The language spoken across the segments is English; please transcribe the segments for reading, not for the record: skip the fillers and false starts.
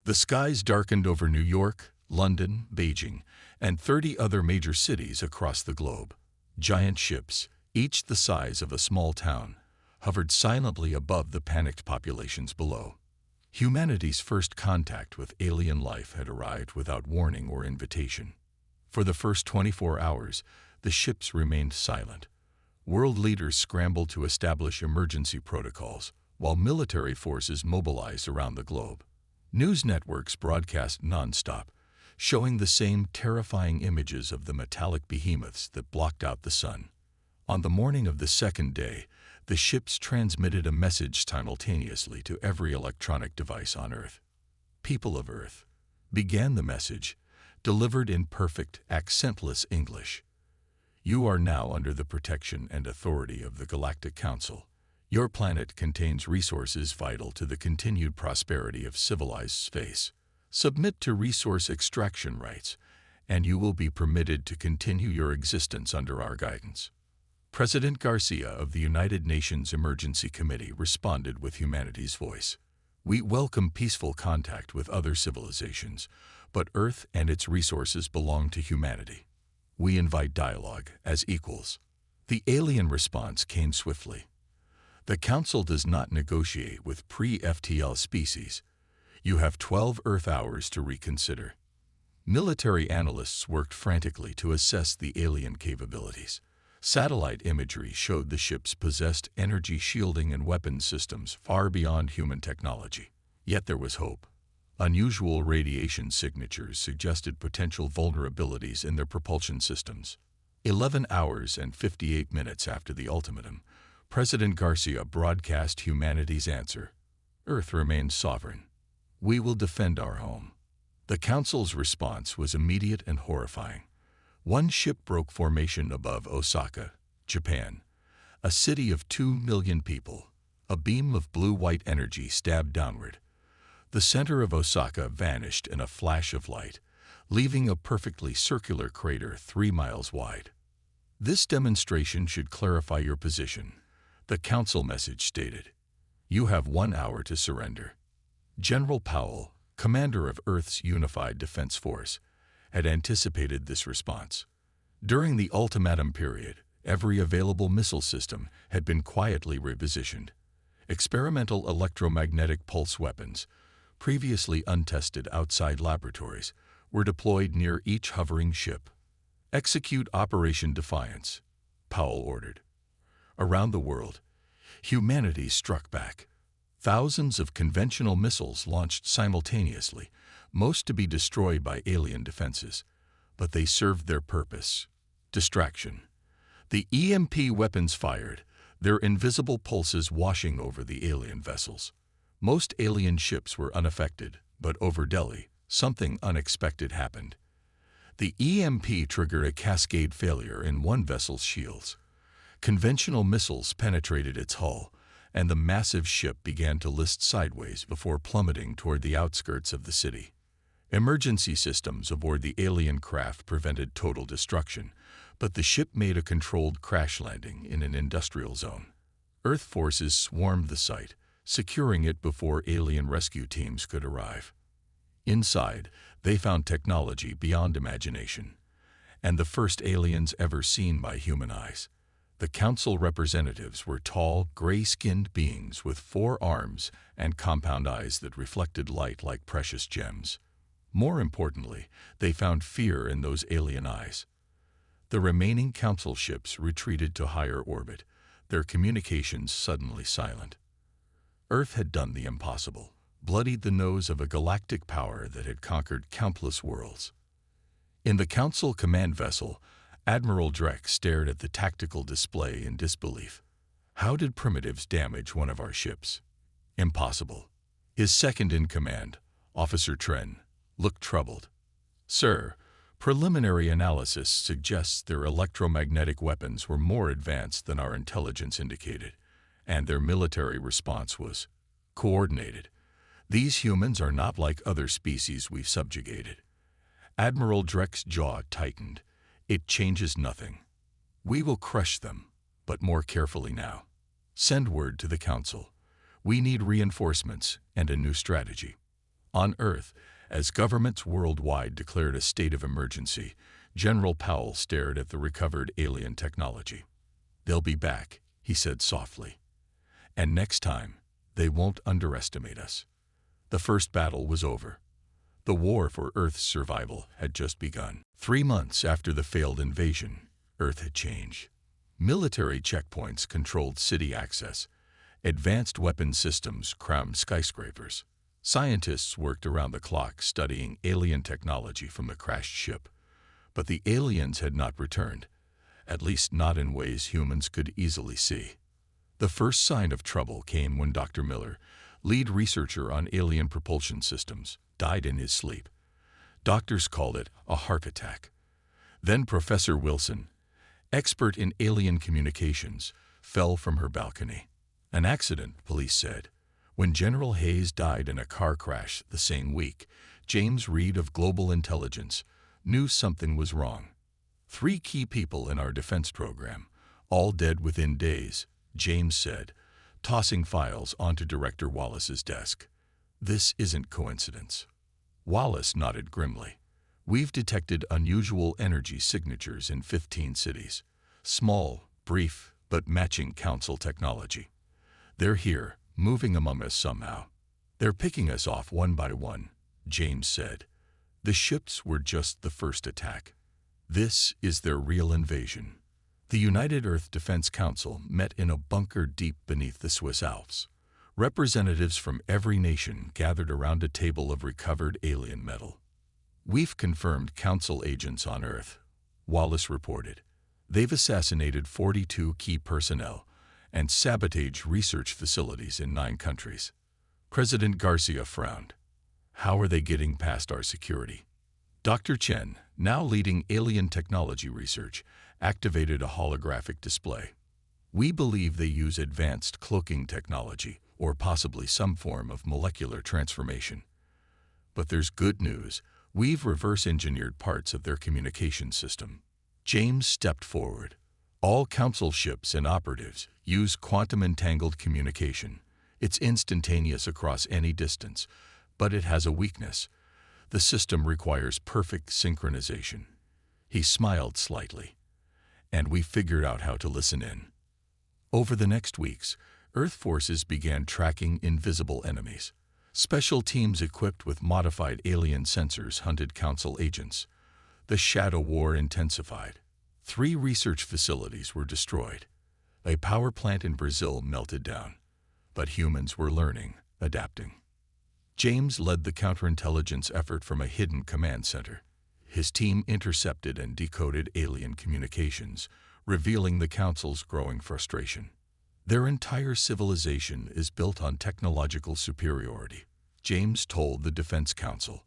The skies darkened over New York, London, Beijing, and 30 other major cities across the globe. Giant ships, each the size of a small town, hovered silently above the panicked populations below. Humanity's first contact with alien life had arrived without warning or invitation. For the first 24 hours, the ships remained silent. World leaders scrambled to establish emergency protocols, while military forces mobilized around the globe. News networks broadcast nonstop, showing the same terrifying images of the metallic behemoths that blocked out the sun. On the morning of the second day, the ships transmitted a message simultaneously to every electronic device on Earth. "People of Earth," began the message, delivered in perfect, accentless English. "You are now under the protection and authority of the Galactic Council. Your planet contains resources vital to the continued prosperity of civilized space. Submit to resource extraction rights, and you will be permitted to continue your existence under our guidance." President Garcia of the United Nations Emergency Committee responded with humanity's voice. "We welcome peaceful contact with other civilizations, but Earth and its resources belong to humanity. We invite dialogue as equals." The alien response came swiftly. "The Council does not negotiate with pre-FTL species. You have 12 Earth hours to reconsider." Military analysts worked frantically to assess the alien capabilities. Satellite imagery showed the ships possessed energy shielding and weapons systems far beyond human technology. Yet there was hope. Unusual radiation signatures suggested potential vulnerabilities in their propulsion systems. 11 hours and 58 minutes after the ultimatum, President Garcia broadcast humanity's answer. "Earth remains sovereign. We will defend our home." The Council's response was immediate and horrifying. One ship broke formation above Osaka, Japan, a city of 2 million people. A beam of blue-white energy stabbed downward. The center of Osaka vanished in a flash of light, leaving a perfectly circular crater 3 miles wide. "This demonstration should clarify your position," the Council message stated. "You have 1 hour to surrender." General Powell, commander of Earth's Unified Defense Force, had anticipated this response. During the ultimatum period, every available missile system had been quietly repositioned. Experimental electromagnetic pulse weapons, previously untested outside laboratories, were deployed near each hovering ship. "Execute Operation Defiance," Powell ordered. Around the world, humanity struck back. Thousands of conventional missiles launched simultaneously, most to be destroyed by alien defenses. But they served their purpose: distraction. The EMP weapons fired, their invisible pulses washing over the alien vessels. Most alien ships were unaffected, but over Delhi, something unexpected happened. The EMP triggered a cascade failure in one vessel's shields. Conventional missiles penetrated its hull, and the massive ship began to list sideways before plummeting toward the outskirts of the city. Emergency systems aboard the alien craft prevented total destruction, but the ship made a controlled crash landing in an industrial zone. Earth forces swarmed the site, securing it before alien rescue teams could arrive. Inside, they found technology beyond imagination, and the first aliens ever seen by human eyes. The Council representatives were tall, gray-skinned beings with 4 arms and compound eyes that reflected light like precious gems. More importantly, they found fear in those alien eyes. The remaining Council ships retreated to higher orbit, their communications suddenly silent. Earth had done the impossible, bloodied the nose of a galactic power that had conquered countless worlds. In the Council command vessel, Admiral Drek stared at the tactical display in disbelief. "How did primitives damage one of our ships?" "Impossible." His second-in-command, Officer Tren, looked troubled. "Sir, preliminary analysis suggests their electromagnetic weapons were more advanced than our intelligence indicated, and their military response was coordinated. These humans are not like other species we've subjugated." Admiral Drek's jaw tightened. "It changes nothing. We will crush them, but more carefully now. Send word to the Council. We need reinforcements and a new strategy." On Earth, as governments worldwide declared a state of emergency, General Powell stared at the recovered alien technology. "They'll be back," he said softly. "And next time, they won't underestimate us." The first battle was over. The war for Earth's survival had just begun. 3 months after the failed invasion, Earth had changed. Military checkpoints controlled city access. Advanced weapon systems crowned skyscrapers. Scientists worked around the clock studying alien technology from the crashed ship. But the aliens had not returned, at least not in ways humans could easily see. The first sign of trouble came when Dr. Miller, lead researcher on alien propulsion systems, died in his sleep. Doctors called it a heart attack. Then Professor Wilson, expert in alien communications, fell from her balcony. An accident, police said. When General Hayes died in a car crash the same week, James Reed of Global Intelligence knew something was wrong. 3 key people in our defense program, all dead within days, James said, tossing files onto Director Wallace's desk. "This isn't coincidence." Wallace nodded grimly. "We've detected unusual energy signatures in 15 cities. Small, brief, but matching Council technology. They're here, moving among us somehow. They're picking us off one by one," James said. "The ships were just the first attack. This is their real invasion." The United Earth Defense Council met in a bunker deep beneath the Swiss Alps. Representatives from every nation gathered around a table of recovered alien metal. "We've confirmed Council agents on Earth," Wallace reported. "They've assassinated 42 key personnel and sabotaged research facilities in 9 countries." President Garcia frowned. "How are they getting past our security?" Dr. Chen, now leading alien technology research, activated a holographic display. "We believe they use advanced cloaking technology, or possibly some form of molecular transformation. But there's good news. We've reverse-engineered parts of their communication system." James stepped forward. "All Council ships and operatives use quantum-entangled communication. It's instantaneous across any distance, but it has a weakness. The system requires perfect synchronization." He smiled slightly. "And we figured out how to listen in." Over the next weeks, Earth forces began tracking invisible enemies. Special teams equipped with modified alien sensors hunted Council agents. The shadow war intensified. 3 research facilities were destroyed. A power plant in Brazil melted down. But humans were learning, adapting. James led the counterintelligence effort from a hidden command center. His team intercepted and decoded alien communications, revealing the Council's growing frustration. Their entire civilization is built on technological superiority, James told the Defense Council.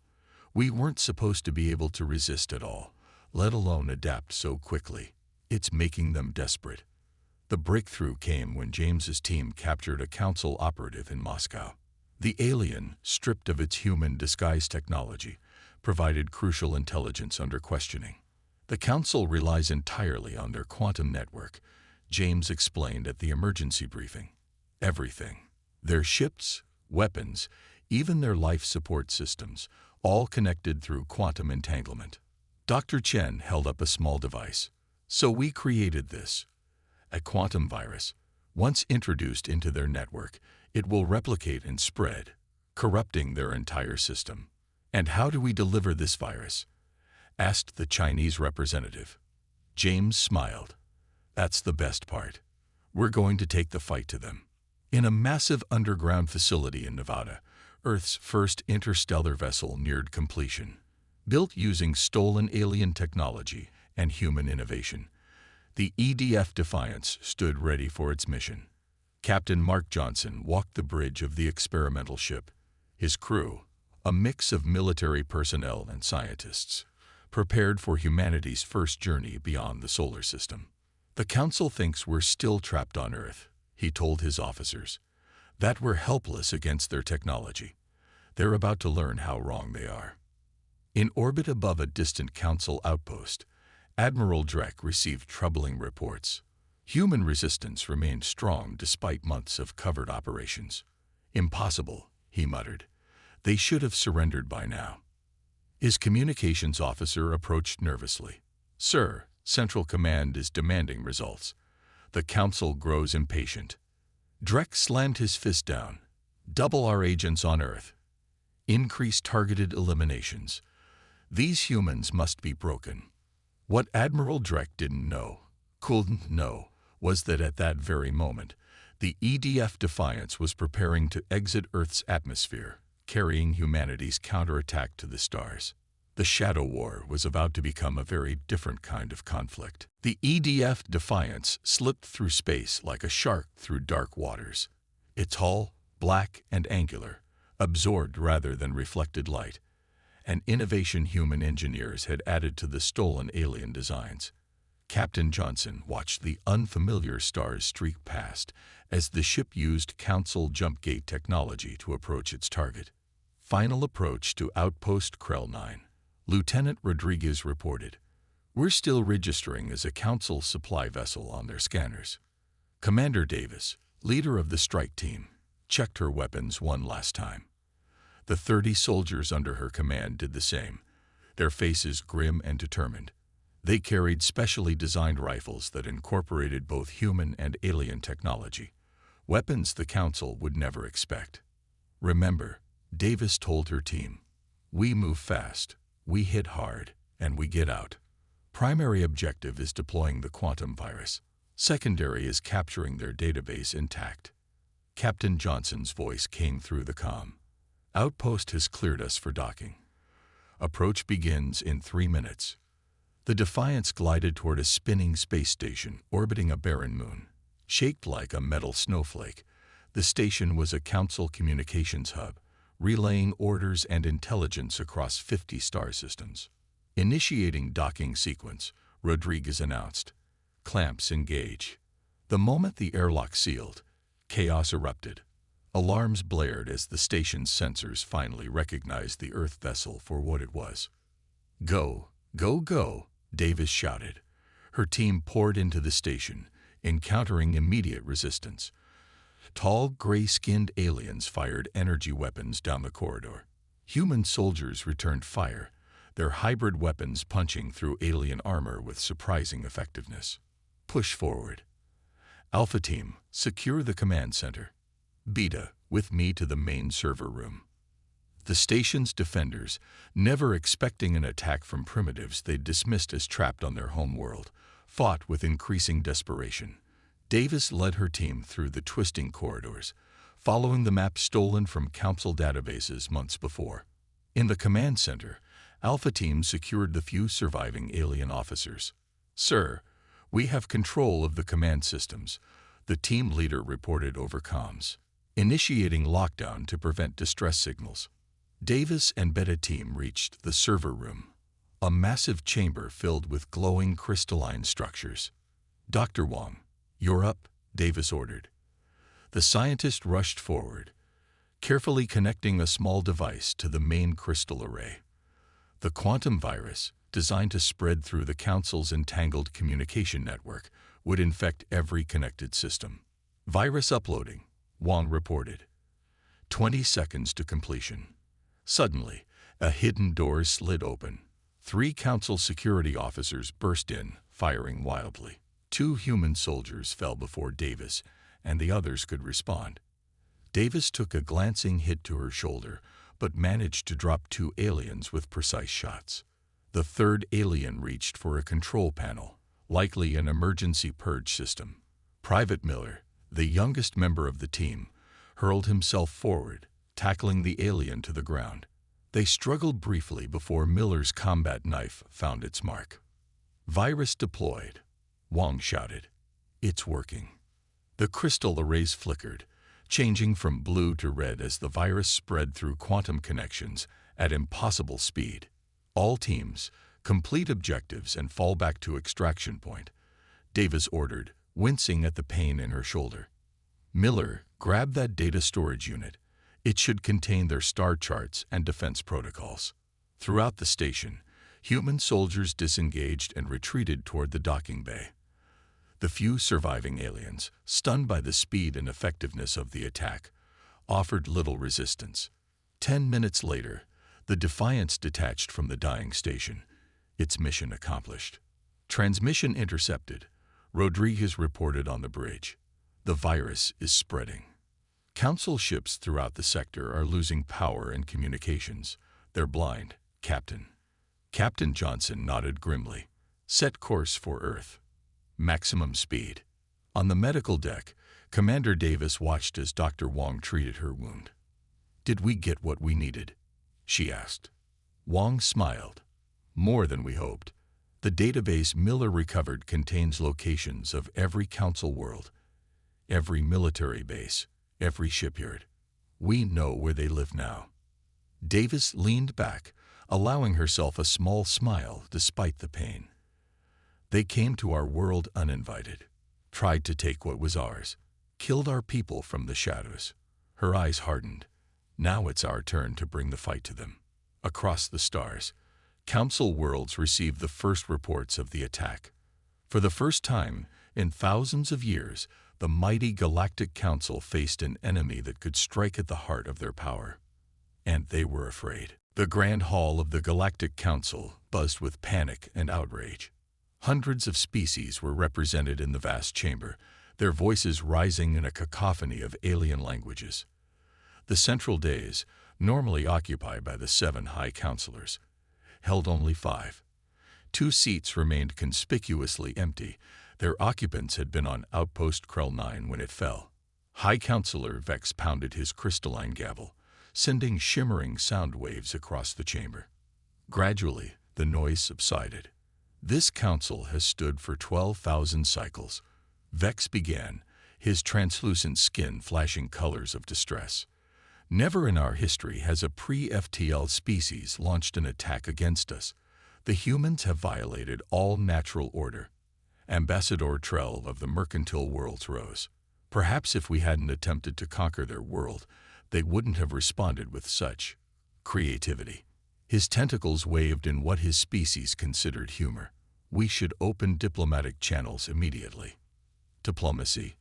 "We weren't supposed to be able to resist at all, let alone adapt so quickly. It's making them desperate." The breakthrough came when James's team captured a Council operative in Moscow. The alien, stripped of its human disguise technology, provided crucial intelligence under questioning. "The Council relies entirely on their quantum network," James explained at the emergency briefing. "Everything. Their ships, weapons, even their life support systems, all connected through quantum entanglement." Dr. Chen held up a small device. "So we created this. A quantum virus. Once introduced into their network, it will replicate and spread, corrupting their entire system." "And how do we deliver this virus?" asked the Chinese representative. James smiled. "That's the best part. We're going to take the fight to them." In a massive underground facility in Nevada, Earth's first interstellar vessel neared completion. Built using stolen alien technology and human innovation, the EDF Defiance stood ready for its mission. Captain Mark Johnson walked the bridge of the experimental ship. His crew, a mix of military personnel and scientists, prepared for humanity's first journey beyond the solar system. "The Council thinks we're still trapped on Earth," he told his officers, "that we're helpless against their technology. They're about to learn how wrong they are." In orbit above a distant Council outpost, Admiral Drek received troubling reports. Human resistance remained strong despite months of covert operations. "Impossible," he muttered. They should have surrendered by now. His communications officer approached nervously. "Sir, Central Command is demanding results." The Council grows impatient. Drek slammed his fist down. "Double our agents on Earth. Increase targeted eliminations. These humans must be broken." What Admiral Drek couldn't know, was that at that very moment, the EDF Defiance was preparing to exit Earth's atmosphere, carrying humanity's counterattack to the stars. The Shadow War was about to become a very different kind of conflict. The EDF Defiance slipped through space like a shark through dark waters. Its hull, black and angular, absorbed rather than reflected light. An innovation human engineers had added to the stolen alien designs. Captain Johnson watched the unfamiliar stars streak past as the ship used Council jump gate technology to approach its target. Final approach to Outpost Krellnine. Lieutenant Rodriguez reported, "We're still registering as a Council supply vessel on their scanners." Commander Davis, leader of the strike team, checked her weapons one last time. The 30 soldiers under her command did the same, their faces grim and determined. They carried specially designed rifles that incorporated both human and alien technology, weapons the Council would never expect. "Remember," Davis told her team, "we move fast, we hit hard, and we get out. Primary objective is deploying the quantum virus. Secondary is capturing their database intact." Captain Johnson's voice came through the comm. "Outpost has cleared us for docking. Approach begins in 3 minutes." The Defiance glided toward a spinning space station orbiting a barren moon. Shaped like a metal snowflake, the station was a Council communications hub, relaying orders and intelligence across 50 star systems. Initiating docking sequence, Rodriguez announced. "Clamps engage." The moment the airlock sealed, chaos erupted. Alarms blared as the station's sensors finally recognized the Earth vessel for what it was. "Go, go, go," Davis shouted. Her team poured into the station, encountering immediate resistance. Tall, gray-skinned aliens fired energy weapons down the corridor. Human soldiers returned fire, their hybrid weapons punching through alien armor with surprising effectiveness. "Push forward. Alpha Team, secure the command center. Beta, with me to the main server room." The station's defenders, never expecting an attack from primitives they'd dismissed as trapped on their home world, fought with increasing desperation. Davis led her team through the twisting corridors, following the map stolen from Council databases months before. In the command center, Alpha Team secured the few surviving alien officers. "Sir, we have control of the command systems," the team leader reported over comms. "Initiating lockdown to prevent distress signals." Davis and Beta Team reached the server room, a massive chamber filled with glowing crystalline structures. "Dr. Wong, you're up," Davis ordered. The scientist rushed forward, carefully connecting a small device to the main crystal array. The quantum virus, designed to spread through the Council's entangled communication network, would infect every connected system. "Virus uploading," Wong reported. 20 seconds to completion. Suddenly, a hidden door slid open. 3 Council security officers burst in, firing wildly. 2 human soldiers fell before Davis, and the others could respond. Davis took a glancing hit to her shoulder, but managed to drop 2 aliens with precise shots. The 3rd alien reached for a control panel, likely an emergency purge system. Private Miller, the youngest member of the team, hurled himself forward, tackling the alien to the ground. They struggled briefly before Miller's combat knife found its mark. "Virus deployed," Wong shouted. "It's working." The crystal arrays flickered, changing from blue to red as the virus spread through quantum connections at impossible speed. "All teams, complete objectives and fall back to extraction point," Davis ordered, wincing at the pain in her shoulder. "Miller, grab that data storage unit. It should contain their star charts and defense protocols." Throughout the station, human soldiers disengaged and retreated toward the docking bay. The few surviving aliens, stunned by the speed and effectiveness of the attack, offered little resistance. 10 minutes later, the Defiance detached from the dying station, its mission accomplished. Transmission intercepted. Rodriguez reported on the bridge. The virus is spreading. Council ships throughout the sector are losing power and communications. They're blind, Captain. Captain Johnson nodded grimly. Set course for Earth. Maximum speed. On the medical deck, Commander Davis watched as Dr. Wong treated her wound. Did we get what we needed? She asked. Wong smiled. More than we hoped. The database Miller recovered contains locations of every Council world, every military base, every shipyard. We know where they live now. Davis leaned back, allowing herself a small smile despite the pain. They came to our world uninvited, tried to take what was ours, killed our people from the shadows. Her eyes hardened. Now it's our turn to bring the fight to them. Across the stars, Council worlds received the first reports of the attack. For the first time in thousands of years, the mighty Galactic Council faced an enemy that could strike at the heart of their power. And they were afraid. The Grand Hall of the Galactic Council buzzed with panic and outrage. Hundreds of species were represented in the vast chamber, their voices rising in a cacophony of alien languages. The central dais, normally occupied by the 7 High Counselors, held only 5. 2 seats remained conspicuously empty. Their occupants had been on outpost Krellnine when it fell. High Counselor Vex pounded his crystalline gavel, sending shimmering sound waves across the chamber. Gradually, the noise subsided. This council has stood for 12,000 cycles. Vex began, his translucent skin flashing colors of distress. Never in our history has a pre-FTL species launched an attack against us. The humans have violated all natural order. Ambassador Trell of the Mercantile Worlds rose. Perhaps if we hadn't attempted to conquer their world, they wouldn't have responded with such creativity. His tentacles waved in what his species considered humor. We should open diplomatic channels immediately. Diplomacy.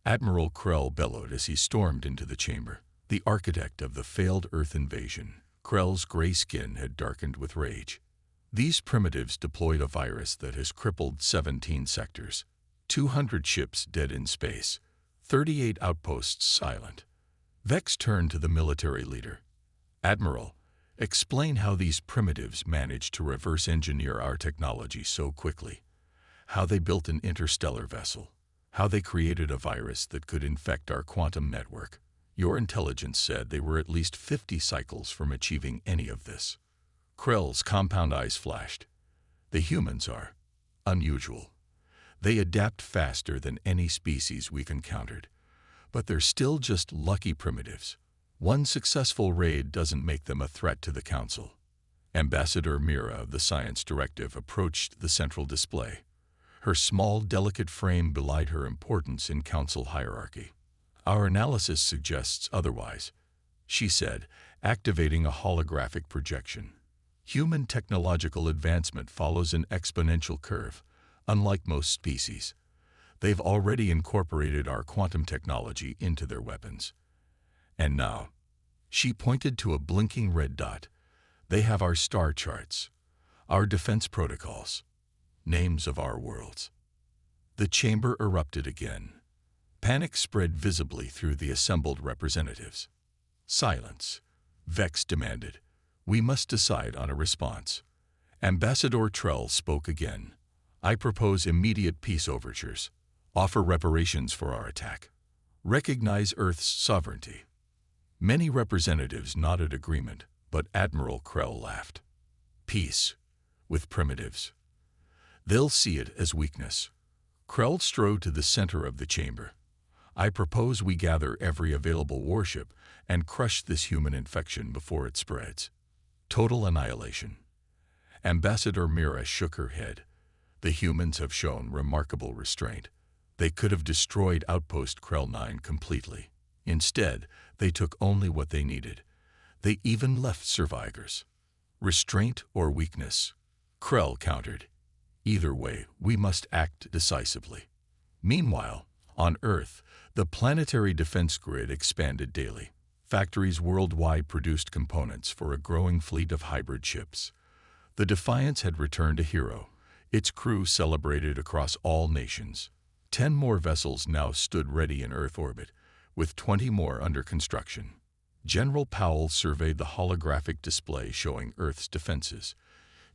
Admiral Krell bellowed as he stormed into the chamber. The architect of the failed Earth invasion, Krell's gray skin had darkened with rage. These primitives deployed a virus that has crippled 17 sectors, 200 ships dead in space, 38 outposts silent. Vex turned to the military leader. Admiral, explain how these primitives managed to reverse engineer our technology so quickly. How they built an interstellar vessel. How they created a virus that could infect our quantum network. Your intelligence said they were at least 50 cycles from achieving any of this. Krell's compound eyes flashed. The humans are unusual. They adapt faster than any species we've encountered. But they're still just lucky primitives. One successful raid doesn't make them a threat to the Council. Ambassador Mira of the Science Directive approached the central display. Her small, delicate frame belied her importance in Council hierarchy. Our analysis suggests otherwise, she said, activating a holographic projection. Human technological advancement follows an exponential curve, unlike most species. They've already incorporated our quantum technology into their weapons. And now, she pointed to a blinking red dot. They have our star charts, our defense protocols, names of our worlds. The chamber erupted again. Panic spread visibly through the assembled representatives. Silence, Vex demanded. We must decide on a response. Ambassador Trell spoke again. I propose immediate peace overtures. Offer reparations for our attack. Recognize Earth's sovereignty. Many representatives nodded agreement, but Admiral Krell laughed. Peace, with primitives. They'll see it as weakness. Krell strode to the center of the chamber. I propose we gather every available warship and crush this human infection before it spreads. Total annihilation. Ambassador Mira shook her head. The humans have shown remarkable restraint. They could have destroyed Outpost Krellnine completely. Instead, they took only what they needed. They even left survivors. Restraint or weakness? Krell countered. Either way, we must act decisively. Meanwhile, on Earth, the planetary defense grid expanded daily. Factories worldwide produced components for a growing fleet of hybrid ships. The Defiance had returned a hero. Its crew celebrated across all nations. 10 more vessels now stood ready in Earth orbit, with 20 more under construction. General Powell surveyed the holographic display showing Earth's defenses.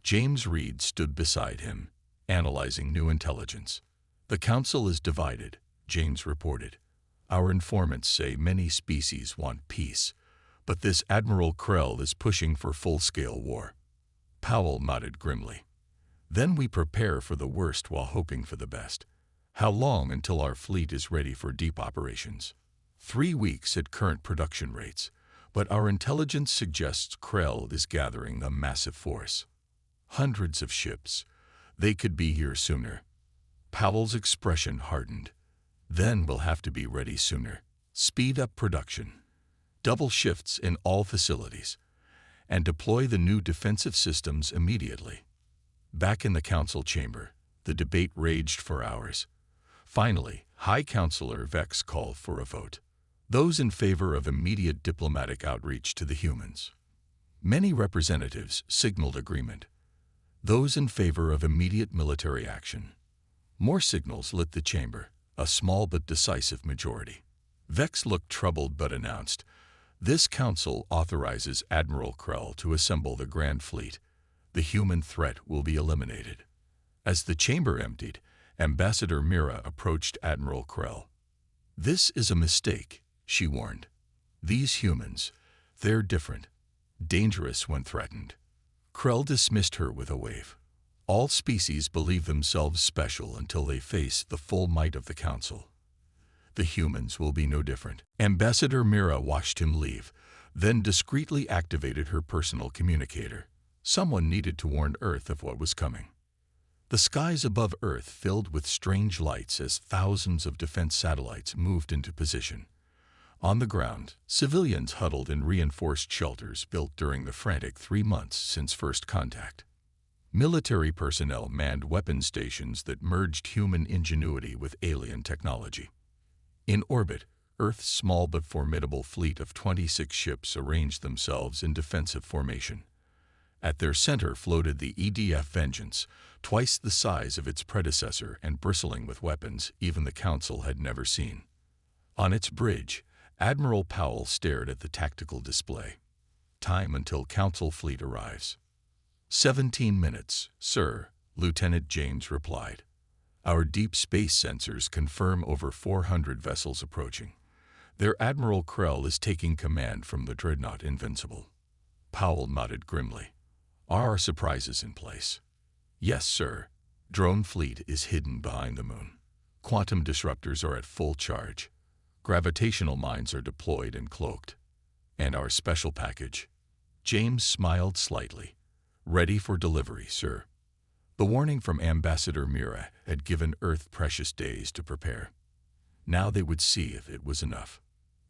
James Reed stood beside him, analyzing new intelligence. "The Council is divided," James reported. "Our informants say many species want peace, but this Admiral Krell is pushing for full-scale war." Powell nodded grimly. "Then we prepare for the worst while hoping for the best. How long until our fleet is ready for deep operations?" 3 weeks at current production rates, but our intelligence suggests Krell is gathering a massive force. Hundreds of ships. They could be here sooner. Powell's expression hardened. "Then we'll have to be ready sooner. Speed up production. Double shifts in all facilities. And deploy the new defensive systems immediately." Back in the council chamber, the debate raged for hours. Finally, High Counselor Vex called for a vote. Those in favor of immediate diplomatic outreach to the humans. Many representatives signaled agreement. Those in favor of immediate military action. More signals lit the chamber, a small but decisive majority. Vex looked troubled but announced, "This council authorizes Admiral Krell to assemble the Grand Fleet. The human threat will be eliminated." As the chamber emptied, Ambassador Mira approached Admiral Krell. "This is a mistake," she warned. "These humans, they're different, dangerous when threatened." Krell dismissed her with a wave. "All species believe themselves special until they face the full might of the Council. The humans will be no different." Ambassador Mira watched him leave, then discreetly activated her personal communicator. Someone needed to warn Earth of what was coming. The skies above Earth filled with strange lights as thousands of defense satellites moved into position. On the ground, civilians huddled in reinforced shelters built during the frantic 3 months since first contact. Military personnel manned weapon stations that merged human ingenuity with alien technology. In orbit, Earth's small but formidable fleet of 26 ships arranged themselves in defensive formation. At their center floated the EDF Vengeance, twice the size of its predecessor and bristling with weapons even the Council had never seen. On its bridge, Admiral Powell stared at the tactical display. "Time until Council fleet arrives." 17 minutes, sir," Lieutenant James replied. "Our deep space sensors confirm over 400 vessels approaching. Their Admiral Krell is taking command from the dreadnought Invincible." Powell nodded grimly. "Are our surprises in place?" "Yes, sir. Drone fleet is hidden behind the moon. Quantum disruptors are at full charge. Gravitational mines are deployed and cloaked. And our special package?" James smiled slightly. "Ready for delivery, sir." The warning from Ambassador Mira had given Earth precious days to prepare. Now they would see if it was enough.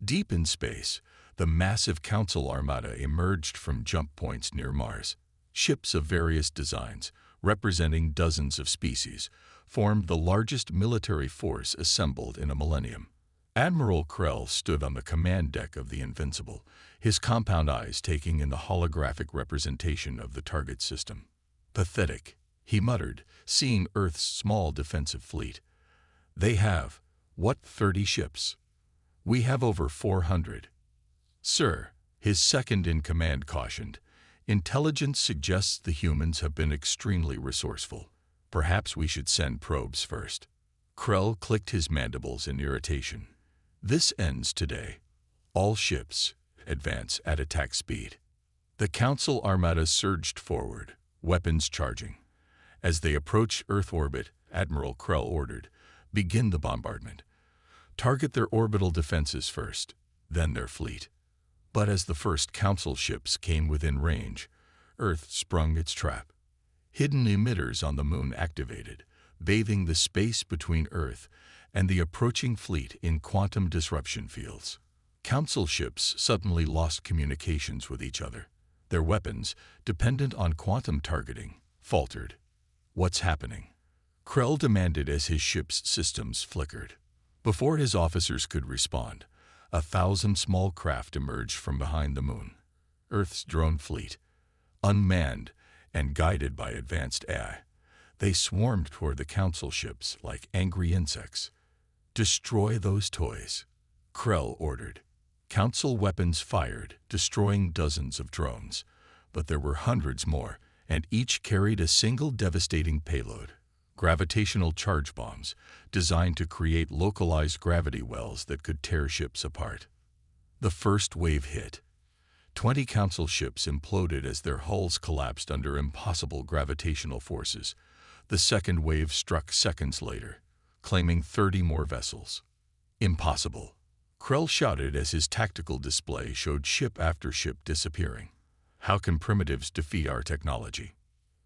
Deep in space, the massive Council Armada emerged from jump points near Mars. Ships of various designs, representing dozens of species, formed the largest military force assembled in a millennium. Admiral Krell stood on the command deck of the Invincible, his compound eyes taking in the holographic representation of the target system. "Pathetic," he muttered, seeing Earth's small defensive fleet. "They have, 30 ships? We have over 400. "Sir," his second-in-command cautioned, "intelligence suggests the humans have been extremely resourceful. Perhaps we should send probes first." Krell clicked his mandibles in irritation. "This ends today. All ships, advance at attack speed." The Council Armada surged forward, weapons charging. As they approached Earth orbit, Admiral Krell ordered, "Begin the bombardment. Target their orbital defenses first, then their fleet." But as the first Council ships came within range, Earth sprung its trap. Hidden emitters on the moon activated, bathing the space between Earth and the approaching fleet in quantum disruption fields. Council ships suddenly lost communications with each other. Their weapons, dependent on quantum targeting, faltered. "What's happening?" Krell demanded as his ship's systems flickered. Before his officers could respond, 1,000 small craft emerged from behind the moon. Earth's drone fleet, unmanned and guided by advanced AI. They swarmed toward the council ships like angry insects. "Destroy those toys," Krell ordered. Council weapons fired, destroying dozens of drones. But there were hundreds more, and each carried a single devastating payload. Gravitational charge bombs, designed to create localized gravity wells that could tear ships apart. The first wave hit. 20 council ships imploded as their hulls collapsed under impossible gravitational forces. The second wave struck seconds later, claiming 30 more vessels. "Impossible," Krell shouted as his tactical display showed ship after ship disappearing. "How can primitives defeat our technology?"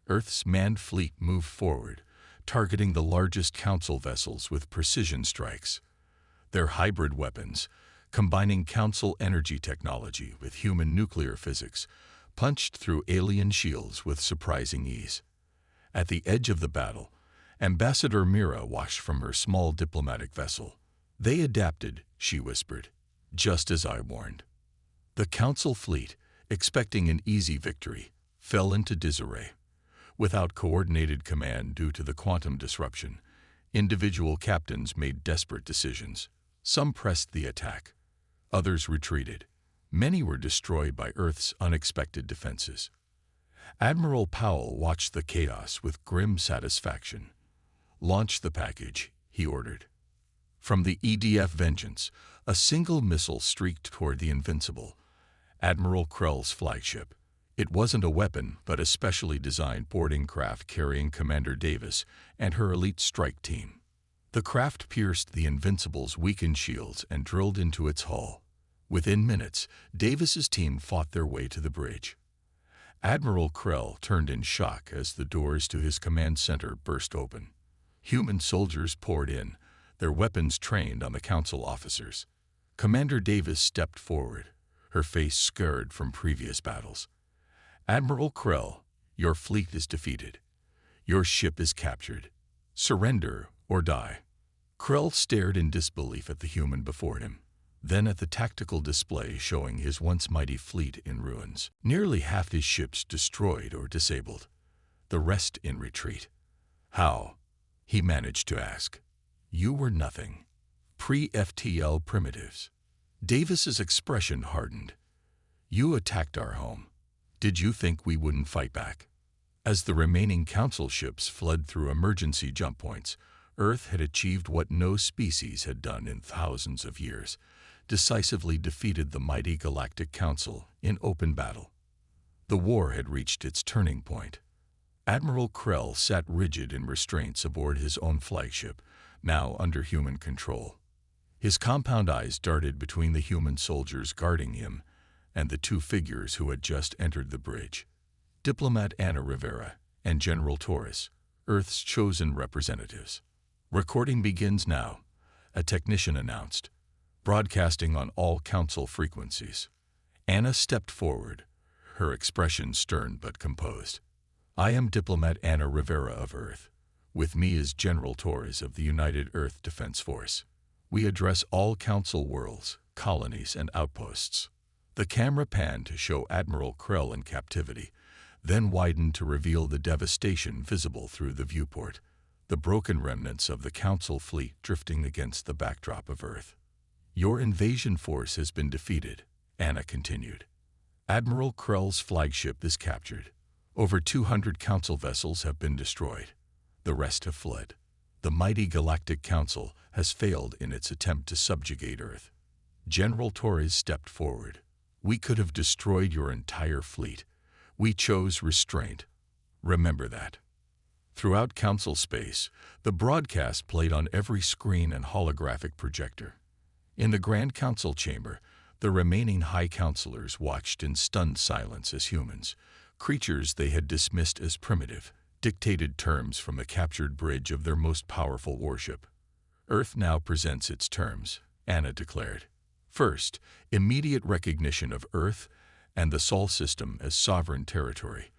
Earth's manned fleet moved forward, targeting the largest council vessels with precision strikes. Their hybrid weapons, combining council energy technology with human nuclear physics, punched through alien shields with surprising ease. At the edge of the battle, Ambassador Mira watched from her small diplomatic vessel. "They adapted," she whispered, "just as I warned." The council fleet, expecting an easy victory, fell into disarray. Without coordinated command due to the quantum disruption, individual captains made desperate decisions. Some pressed the attack. Others retreated. Many were destroyed by Earth's unexpected defenses. Admiral Powell watched the chaos with grim satisfaction. "Launch the package," he ordered. From the EDF Vengeance, a single missile streaked toward the Invincible, Admiral Krell's flagship. It wasn't a weapon, but a specially designed boarding craft carrying Commander Davis and her elite strike team. The craft pierced the Invincible's weakened shields and drilled into its hull. Within minutes, Davis's team fought their way to the bridge. Admiral Krell turned in shock as the doors to his command center burst open. Human soldiers poured in, their weapons trained on the council officers. Commander Davis stepped forward, her face scarred from previous battles. "Admiral Krell, your fleet is defeated. Your ship is captured. Surrender or die." Krell stared in disbelief at the human before him, then at the tactical display showing his once mighty fleet in ruins. Nearly half his ships destroyed or disabled, the rest in retreat. "How?" he managed to ask. "You were nothing. Pre-FTL primitives." Davis's expression hardened. "You attacked our home. Did you think we wouldn't fight back?" As the remaining council ships fled through emergency jump points, Earth had achieved what no species had done in thousands of years, decisively defeated the mighty Galactic Council in open battle. The war had reached its turning point. Admiral Krell sat rigid in restraints aboard his own flagship, now under human control. His compound eyes darted between the human soldiers guarding him and the two figures who had just entered the bridge. Diplomat Ana Rivera and General Torres, Earth's chosen representatives. "Recording begins now," a technician announced, broadcasting on all council frequencies. Ana stepped forward, her expression stern but composed. "I am Diplomat Ana Rivera of Earth. With me is General Torres of the United Earth Defense Force. We address all council worlds, colonies, and outposts." The camera panned to show Admiral Krell in captivity, then widened to reveal the devastation visible through the viewport, the broken remnants of the council fleet drifting against the backdrop of Earth. "Your invasion force has been defeated," Ana continued. "Admiral Krell's flagship is captured. Over 200 council vessels have been destroyed. The rest have fled. The mighty Galactic Council has failed in its attempt to subjugate Earth." General Torres stepped forward. "We could have destroyed your entire fleet. We chose restraint. Remember that." Throughout council space, the broadcast played on every screen and holographic projector. In the Grand Council chamber, the remaining High Councilors watched in stunned silence as humans, creatures they had dismissed as primitive, dictated terms from the captured bridge of their most powerful warship. "Earth now presents its terms," Ana declared. "First, immediate recognition of Earth and the Sol system as sovereign territory,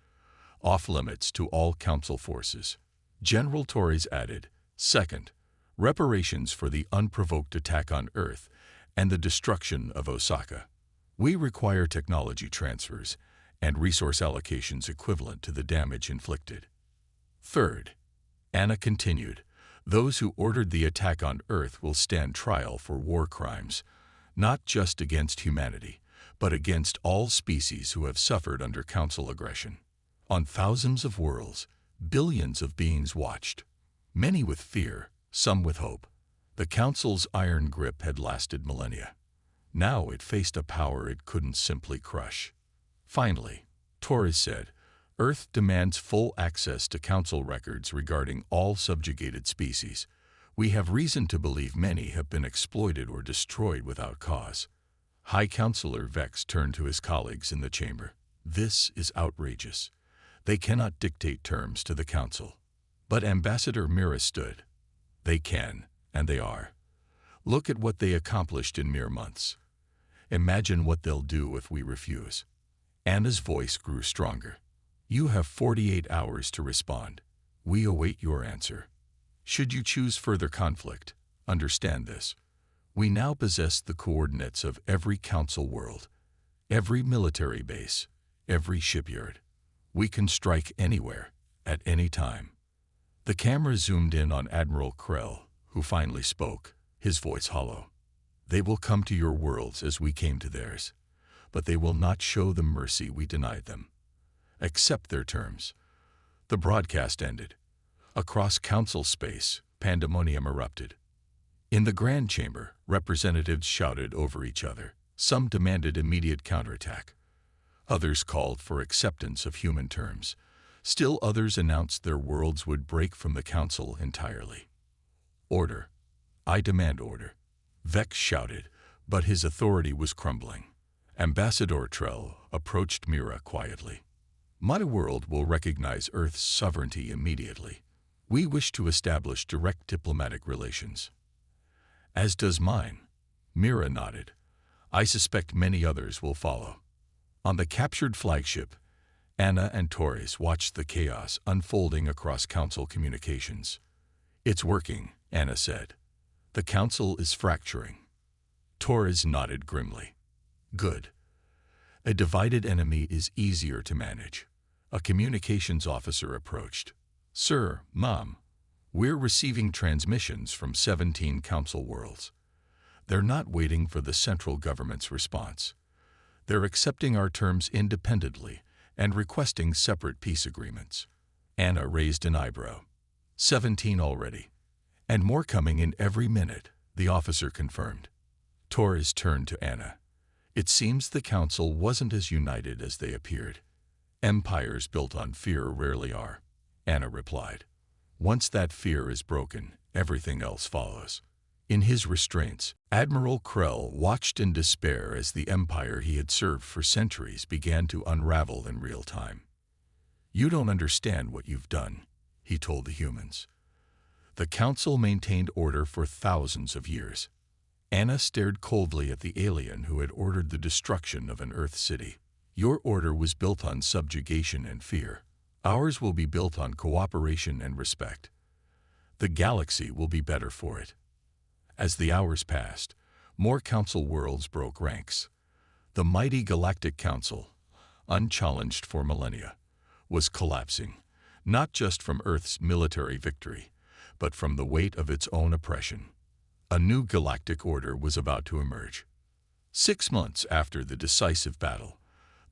off-limits to all council forces." General Torres added, "Second, reparations for the unprovoked attack on Earth and the destruction of Osaka. We require technology transfers and resource allocations equivalent to the damage inflicted. Third, Anna continued, those who ordered the attack on Earth will stand trial for war crimes, not just against humanity, but against all species who have suffered under Council aggression. On thousands of worlds, billions of beings watched, many with fear, some with hope. The Council's iron grip had lasted millennia. Now it faced a power it couldn't simply crush. Finally, Torres said, Earth demands full access to Council records regarding all subjugated species. We have reason to believe many have been exploited or destroyed without cause. High Counselor Vex turned to his colleagues in the chamber. This is outrageous. They cannot dictate terms to the Council. But Ambassador Mira stood. They can, and they are. Look at what they accomplished in mere months. Imagine what they'll do if we refuse. Anna's voice grew stronger. You have 48 hours to respond. We await your answer. Should you choose further conflict, understand this. We now possess the coordinates of every Council world, every military base, every shipyard. We can strike anywhere, at any time. The camera zoomed in on Admiral Krell, who finally spoke, his voice hollow. They will come to your worlds as we came to theirs, but they will not show the mercy we denied them. Accept their terms. The broadcast ended. Across Council space, pandemonium erupted. In the Grand Chamber, representatives shouted over each other. Some demanded immediate counterattack. Others called for acceptance of human terms. Still others announced their worlds would break from the Council entirely. Order. I demand order. Vex shouted, but his authority was crumbling. Ambassador Trell approached Mira quietly. My world will recognize Earth's sovereignty immediately. We wish to establish direct diplomatic relations. As does mine. Mira nodded. I suspect many others will follow. On the captured flagship, Anna and Torres watched the chaos unfolding across Council communications. It's working, Anna said. The Council is fracturing. Torres nodded grimly. Good. A divided enemy is easier to manage. A communications officer approached. Sir, Mom, we're receiving transmissions from 17 Council worlds. They're not waiting for the central government's response. They're accepting our terms independently and requesting separate peace agreements. Anna raised an eyebrow. 17 already. And more coming in every minute, the officer confirmed. Torres turned to Anna. It seems the Council wasn't as united as they appeared. Empires built on fear rarely are, Anna replied. Once that fear is broken, everything else follows. In his restraints, Admiral Krell watched in despair as the empire he had served for centuries began to unravel in real time. You don't understand what you've done, he told the humans. The Council maintained order for thousands of years. Anna stared coldly at the alien who had ordered the destruction of an Earth city. Your order was built on subjugation and fear. Ours will be built on cooperation and respect. The galaxy will be better for it. As the hours passed, more Council worlds broke ranks. The mighty Galactic Council, unchallenged for millennia, was collapsing, not just from Earth's military victory, but from the weight of its own oppression. A new galactic order was about to emerge. 6 months after the decisive battle,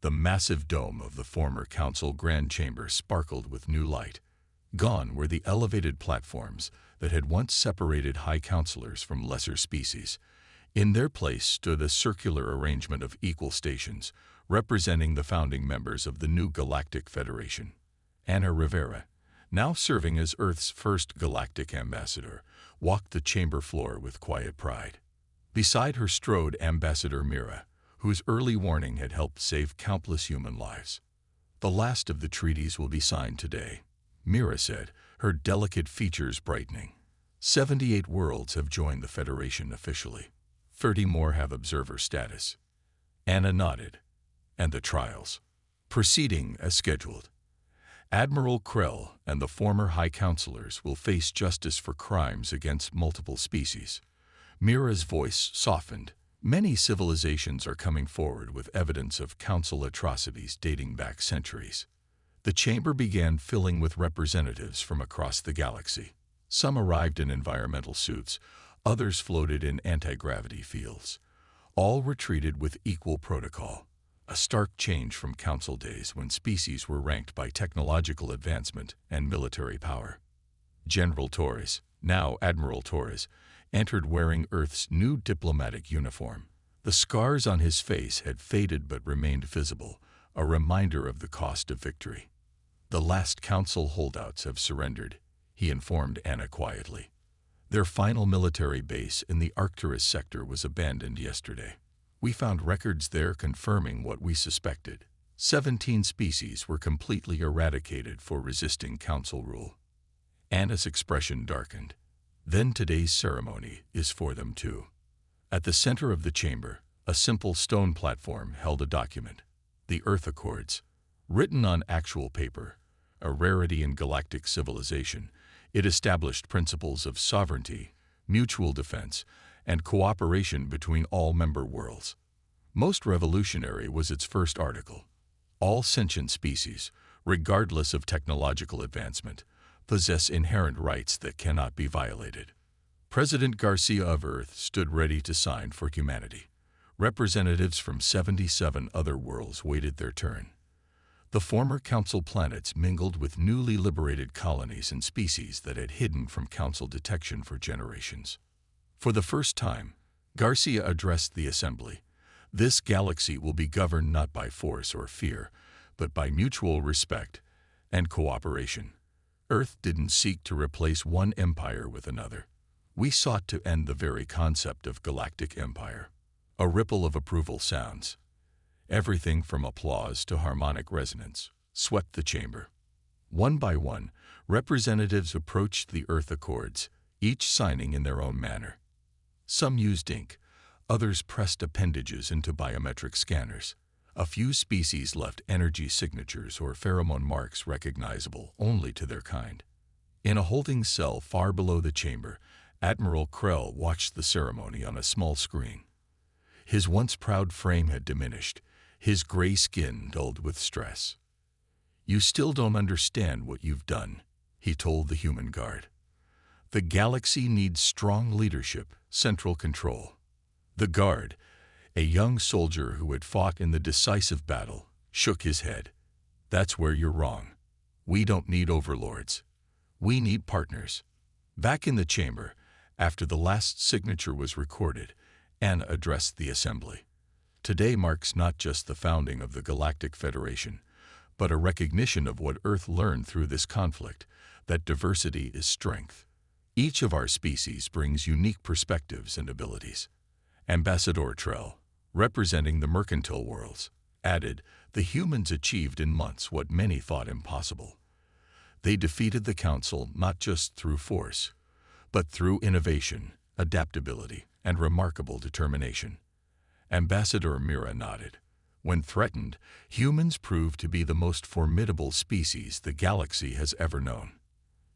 the massive dome of the former Council Grand Chamber sparkled with new light. Gone were the elevated platforms that had once separated high councilors from lesser species. In their place stood a circular arrangement of equal stations, representing the founding members of the new Galactic Federation. Anna Rivera, now serving as Earth's first galactic ambassador, walked the chamber floor with quiet pride. Beside her strode Ambassador Mira, whose early warning had helped save countless human lives. The last of the treaties will be signed today, Mira said, her delicate features brightening. 78 worlds have joined the Federation officially. 30 more have observer status. Anna nodded. And the trials. Proceeding as scheduled. Admiral Krell and the former High Counselors will face justice for crimes against multiple species. Mira's voice softened. Many civilizations are coming forward with evidence of council atrocities dating back centuries. The chamber began filling with representatives from across the galaxy. Some arrived in environmental suits, others floated in anti-gravity fields. All were treated with equal protocol, a stark change from council days when species were ranked by technological advancement and military power. General Torres, now Admiral Torres, entered wearing Earth's new diplomatic uniform. The scars on his face had faded but remained visible, a reminder of the cost of victory. "The last council holdouts have surrendered," he informed Anna quietly. "Their final military base in the Arcturus sector was abandoned yesterday. We found records there confirming what we suspected. 17 species were completely eradicated for resisting council rule." Anna's expression darkened. "Then today's ceremony is for them too." At the center of the chamber, a simple stone platform held a document, the Earth Accords. Written on actual paper, a rarity in galactic civilization, it established principles of sovereignty, mutual defense, and cooperation between all member worlds. Most revolutionary was its first article. All sentient species, regardless of technological advancement, possess inherent rights that cannot be violated. President Garcia of Earth stood ready to sign for humanity. Representatives from 77 other worlds waited their turn. The former Council planets mingled with newly liberated colonies and species that had hidden from Council detection for generations. For the first time, Garcia addressed the assembly. "This galaxy will be governed not by force or fear, but by mutual respect and cooperation. Earth didn't seek to replace one empire with another. We sought to end the very concept of galactic empire." A ripple of approval sounds. Everything from applause to harmonic resonance swept the chamber. One by one, representatives approached the Earth Accords, each signing in their own manner. Some used ink, others pressed appendages into biometric scanners. A few species left energy signatures or pheromone marks recognizable only to their kind. In a holding cell far below the chamber, Admiral Krell watched the ceremony on a small screen. His once proud frame had diminished, his gray skin dulled with stress. "You still don't understand what you've done," he told the human guard. "The galaxy needs strong leadership, central control." The guard, a young soldier who had fought in the decisive battle, shook his head. "That's where you're wrong. We don't need overlords. We need partners." Back in the chamber, after the last signature was recorded, Anna addressed the assembly. "Today marks not just the founding of the Galactic Federation, but a recognition of what Earth learned through this conflict, that diversity is strength. Each of our species brings unique perspectives and abilities." Ambassador Trell, representing the mercantile worlds, added, "The humans achieved in months what many thought impossible. They defeated the Council not just through force, but through innovation, adaptability, and remarkable determination." Ambassador Mira nodded. "When threatened, humans proved to be the most formidable species the galaxy has ever known.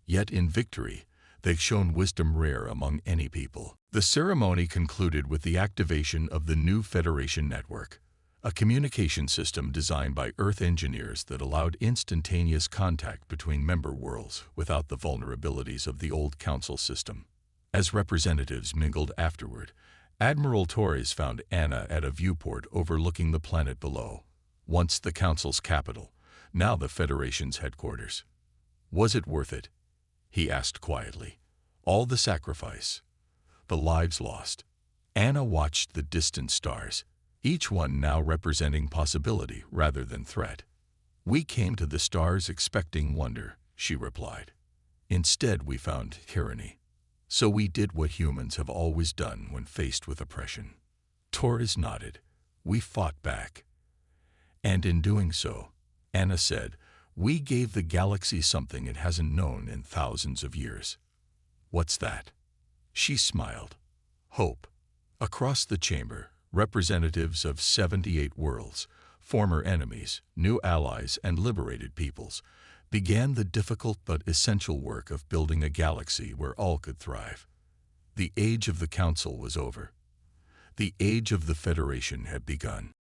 Yet in victory, they've shown wisdom rare among any people." The ceremony concluded with the activation of the new Federation Network, a communication system designed by Earth engineers that allowed instantaneous contact between member worlds without the vulnerabilities of the old Council system. As representatives mingled afterward, Admiral Torres found Anna at a viewport overlooking the planet below. Once the Council's capital, now the Federation's headquarters. "Was it worth it?" he asked quietly. "All the sacrifice, the lives lost." Anna watched the distant stars, each one now representing possibility rather than threat. "We came to the stars expecting wonder," she replied. "Instead we found tyranny. So we did what humans have always done when faced with oppression." Torres nodded. "We fought back. And in doing so," Anna said, "we gave the galaxy something it hasn't known in thousands of years." "What's that?" She smiled. "Hope." Across the chamber, representatives of 78 worlds, former enemies, new allies, and liberated peoples, began the difficult but essential work of building a galaxy where all could thrive. The age of the Council was over. The age of the Federation had begun.